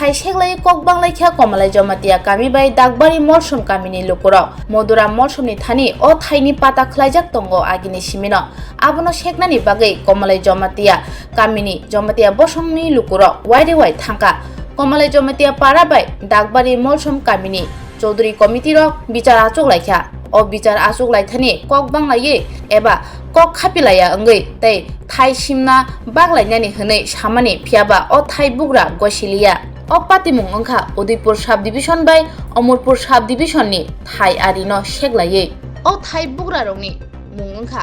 thai seglai kok banglai kha komalai jamatia kami bai dagbari morsom kamini lukuro modura morsom ni thani o thai ni pata khlaijak tongo agini simino abono seknani bagai komalai jamatia kamini jamatia bosongni lukuro waide wai thangka komalai jamatia para bai dagbari morsom kamini Chaudhary committee रक बिचार आचुक लाइखा ओ बिचार आचुक लाइथानि कक बांलाये एबा कक खापिलाया अंगै तै Thai सिमना बागलायनानि हनै सामानि फियाबा ओ Thai बुग्रा गसिलिया ओ पातिमुं अंखा उदयपुर साब डिविजन बाय अमरपुर साब डिविजन नि थाइ आरिनो सेगलाये ओ थाइ बुग्रा रंनि मुं अंखा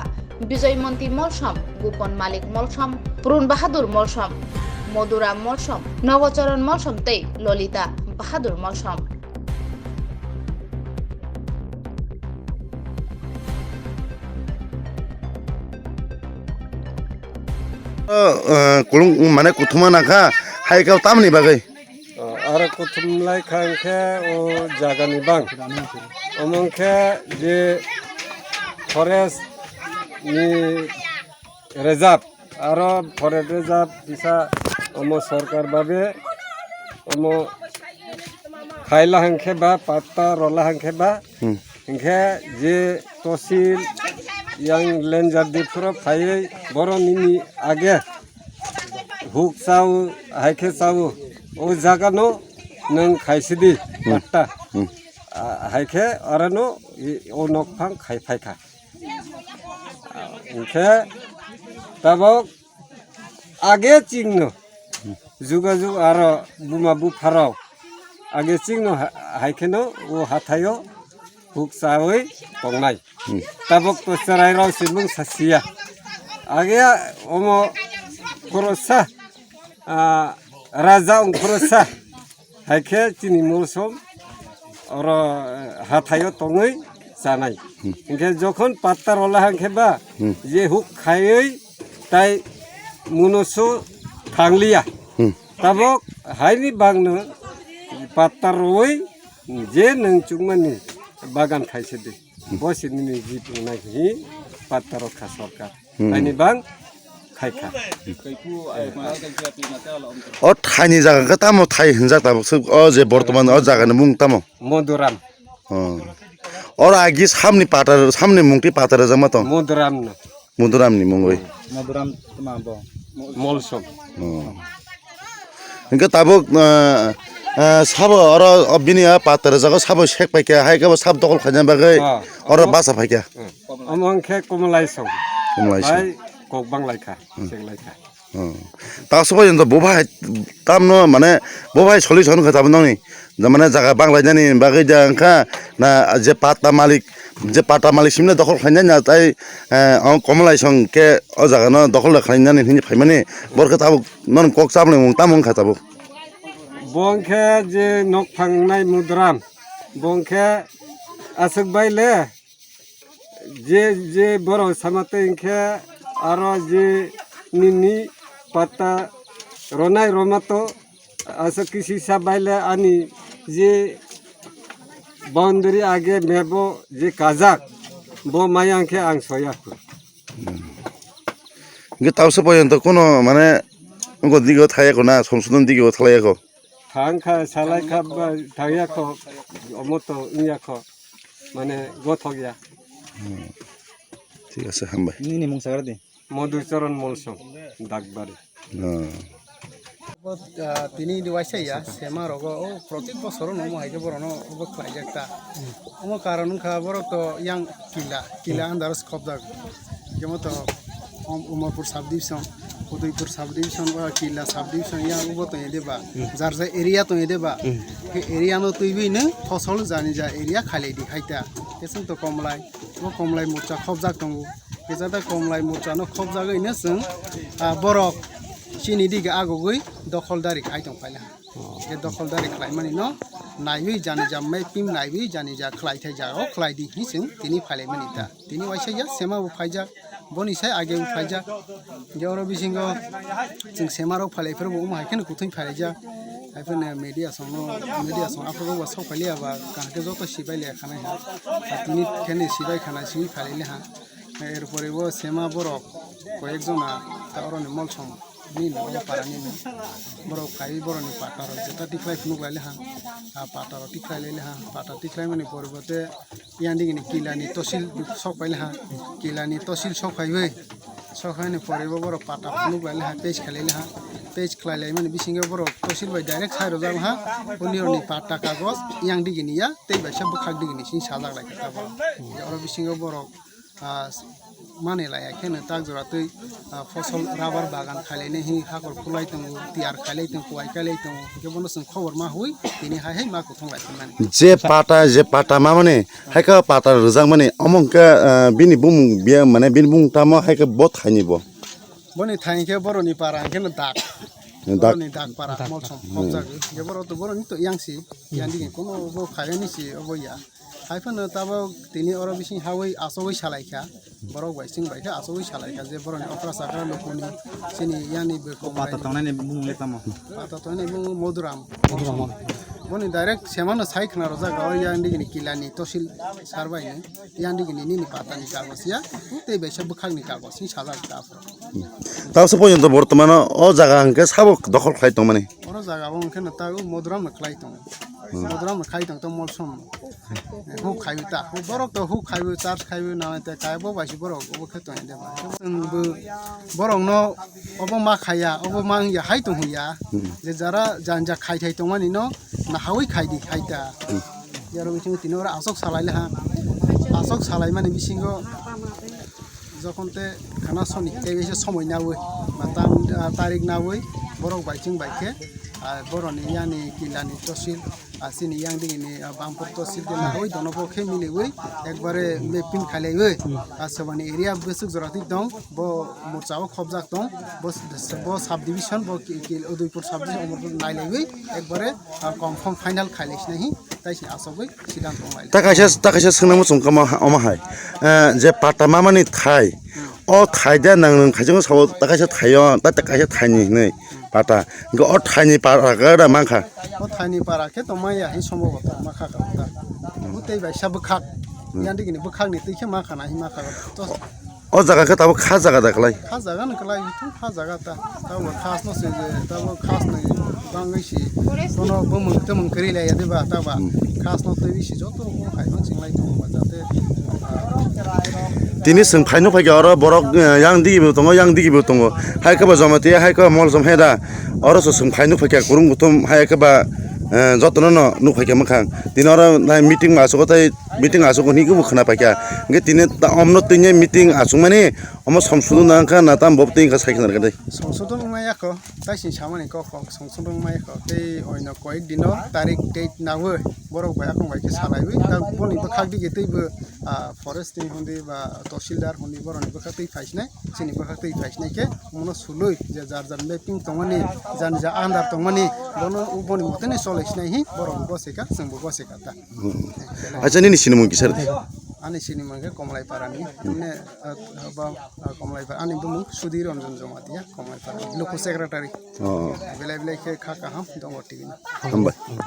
विजय मन्ति मलसम गोपन मालिक मलसम पुरुन बाहादुर मलसम मधुरा मलसम नवचरण मलसम तै Lalita Bahadur मलसम kulung mana kutuma naka hai kau tam ni bagai ara kutum lai khang khe o jaga ni bang omong khe je forest ni reserve aro forest reserve bisa omo sarkar babe omo khaila hangkhe ba patta rola hangkhe ba hangkhe je tosil yang lenjar di pura phai boro nini age huk sau haike sau o jaga no nang khaisidi patta haike arano o nok phang khai phai kha inke tabok age chingno juga juga aro buma bu pharao age chingno haike no o hathayo huk sawi tongnai tabok to sarai ro simung sasia age omo korosa raja korosa haike chini mulsom oro hathayo tongai sanai inge jokhon patta rola hangke ba je huk khayei tai munoso thanglia tabok haini bangno patta roi je nang chungmani bagan khaisedi bosini ni jip nahi patta rokha sarkar haini bang khaikha o thai ni jaga ka tamo thai hinjak tabok o je bortoman o jaga ni mung tamo moduram or agi samni patar samni mungti patar jama to moduram ni mungoi Maduram tama bo molsom inga tabok sabo oro obini patar jaga sabo sek paike hai ka sab dokol khajan bagai oro basa paike among khe komlai som Komlaisong. hai kok bang laika sek laika তা সবাই জানো বোভাই তাম ন মানে বোভাই solution কথা বলনি মানে জায়গা বাংলাইজানি বাকি জায়গা না যে পাতা মালিক যে পাতা মালিক সিমনে দখল খাইনা না তাই কমলাইসং কে ও জায়গা ন দখল খাইনানি হিনি ফাইমানে বরকে তাবো নন কক চাবলে মুং Tamang খাতাবো bongkhe je nok phangnai mudram bongkhe asuk baile je boro samate inkhe aro je nini pata ronai romato asuk kisi sabaile ani je boundary age mebo je kazak bo mayangkhe ang soyaku ইনকে তাও সে পর্যন্ত কোনো মানে দিকেও থাইয়াকো না সংশোধন দিকেও থাইয়াকো Thangkha salaikha thangyakho omoto inyakho mane gothogya ঠিক আছে হামবাই ni mung sagar di মধুচরণ Molsom ডাকবাড়ি তিনি diwaisa sema rogo o protik bosoro no mai ke borono o klaijakta o karon kha boro to yang kila andar skobda jemoto Umarpur subdivision Udaipur subdivision ba kila subdivision yang ubo to edeba jarja area to edeba ke area no tuibi ne fosol jani ja area khali di khaita kesung to komlai mocha khobjak tongo kesada komlai mocha no khobjak ine sung borok chini diga agogoi dokholdari khaitong paila e dokholdari khlaimani no naibui jani ja mapping naibui jani ja khlai thai ja o khlai di hisung tini phalaimani ta tini waisa ya sema bu phaija boni sai age bu phaija joro bisingo jing semaro phalai fer bu ma ken kuthai phaija aifene media song afro wa so phalia ba kanke joto sibai le khana ha tini kene sibai khana simi phalile ha এরপরে ও সেমা বরক কয়েকজনা তারনে Molsom ni no parani ni borok kai boroni pataro jeta tiklai funuk laile ha pataro tiklai laile ha pata tiklai mani poribote yandigi ni kilani tosil sok paile ha kilani tosil sok paibe sok haine poribo borok pata funuk laile ha page khalaile ha page khlaile mani bisinge borok tosil bai direct sairo jam ha oni pata kagos yandigi ni ya tei bai sab khak digi ni sin sajak lai ta borok oro bisinge borok মানে এখানে তাক জোড়াতেই ফসল rubber বাগান খাইলাইনে হি হাকর ফুলাই দङ তিয়ার খাইলাই দङ কুয়াই খাইলাই দङ কেবল जों খবর मा हुई दिनै हाय मा कुथं लायखन माने जे पाटा मा माने हायका पाटा रोजां माने अमंका बिनि बुं बिया माने बिनि बुं तामा हायका बत खायनिबो बनि थाइके बरनि पारा केन दाग बरनि दाग पारा मलसम खबजाग जे बर तो बरनि तो यांसी यानि कोनो बो खायनि सि अबया हायफोन ताबो दिनै अर बिसिं हावै आसबै सालायखा borok bai sing bai kha asoi salai ka je boroni opera sakra lokoni sini yani be ko pata tonane bungule tamo pata tonane bung moduram boni direct semana sai khna roja ga yandi ni kilani tosil sarbai ni yandi ni pata ni kagos ya tei be sab khang ni kagos ni saja ta তাও পর্যন্ত বর্তমানে ও জায়গা আঙ্কে সাবক দখল খাইতো মানে ওরা জায়গা বংকে না তাও মধুরাম না খাইতো মধুরাম খাইতো তো মলসম হু খাইবো তা বরক তো হু খাইবো চার্জ খাইবো না তে কাইবো বাইসি বরক ও খেতো হে দেবা বরক ন অব মা খাইয়া অব মা ইয়া হাইতো হুইয়া যে যারা জানজা খাই থাইতো মানে ন না হাউই খাইদি খাইতা ইয়ারো বিচিং তিনরা আসক সালাইলে হা আসক সালাই মানে বিচিং যখনতে খানা সনি এই সময় নাওই বা তারিখ নাওই বরক বাইচিং বাইকে আর বরনি ইয়ানি কিলানি তহসিল আসিনি ইয়াং দিগিনি বামপুর তহসিল কে নাওই দনবো খে মিলেওই একবারে মেপিং খাইলাইওই আর সবানি এরিয়া বেসুক জরাতি দং ব মোরচাও খবজাক দং ব সাব ডিভিশন ব উদয়পুর সাব ডিভিশন অমরপুর নাইলাইওই একবারে কনফার্ম ফাইনাল খাইলাইছ নাহি তাইছি আসবই সিদ্ধান্ত লাইলাই তাকাইছে সোনামো সংকামা অমাহাय যে পাটা মামানি থাই ও থাইদা নাং খাইजों साव ताकाइसे थायो ता ताकाइसे थाइनि नै पाटा गो अ थाइनि पारा गरा माखा अ थाइनि पारा के त माया हि सम्भवत माखा का उतै बाय सब खाक यान्दिगिनि बखागनि तैखे माखा नाहि माखा त अ जागाखौ ताबो खा जागा दाखलाय खा जागा नकलाय थु खा जागा ता ताबो खास न से ताबो खास नै बांगैसि कोनो बमु तमु करिलाय देबा ताबा खास न तैबिसि जतो हायमान सिंलाय दङ जाते दिनै जों फाइनो फाइगा आरो बरक यां दिगिबो दङ यां दिगिबो दङ हायखबा जमाते हायखबा मलजम हेदा आरो जों फाइनो फाइगा गुरुं गुतम हायखबा যতন नु फाइगा मखां दिनै आरो मिटिं आसुगथाय मिटिं आसुगनि गबो खोना फाइगा गे दिनै अमनो तिने मिटिं आसु माने अम समसुदु नांखा ना ताम बबतिं का साइखन रगदे संशोधन मायाखो ताइसिन सामानि क संशोधन मायाखो तै ओइनो कयेक दिन तारिख डेट नावो बरक बाय आखं बायके सालायबो दा बनि बखाग दिगे तैबो फरेस्ट नि हुन्दी बा तहसिलदार हुन्दी बरनि बखाग तै फाइसनाय सिनि बखाग तै फाइसनाय के मनो सुलुय जे जार जार मेपिं तंगनि जान जा आन्दार तंगनि बनो बनि मतेने सलायसनाय हि बरक बसेका जोंबो बसेका ता अच्छा नि सिनेमा किसार आनि सिनेमा के कमलाई पारानि ने बा कमलाई पारा आनि बुमु सुधीर रंजन जमातिया कमलाई पारा लोक सेक्रेटारि बेलाय बेलाय के खाका हम दङ टिभि हामबाय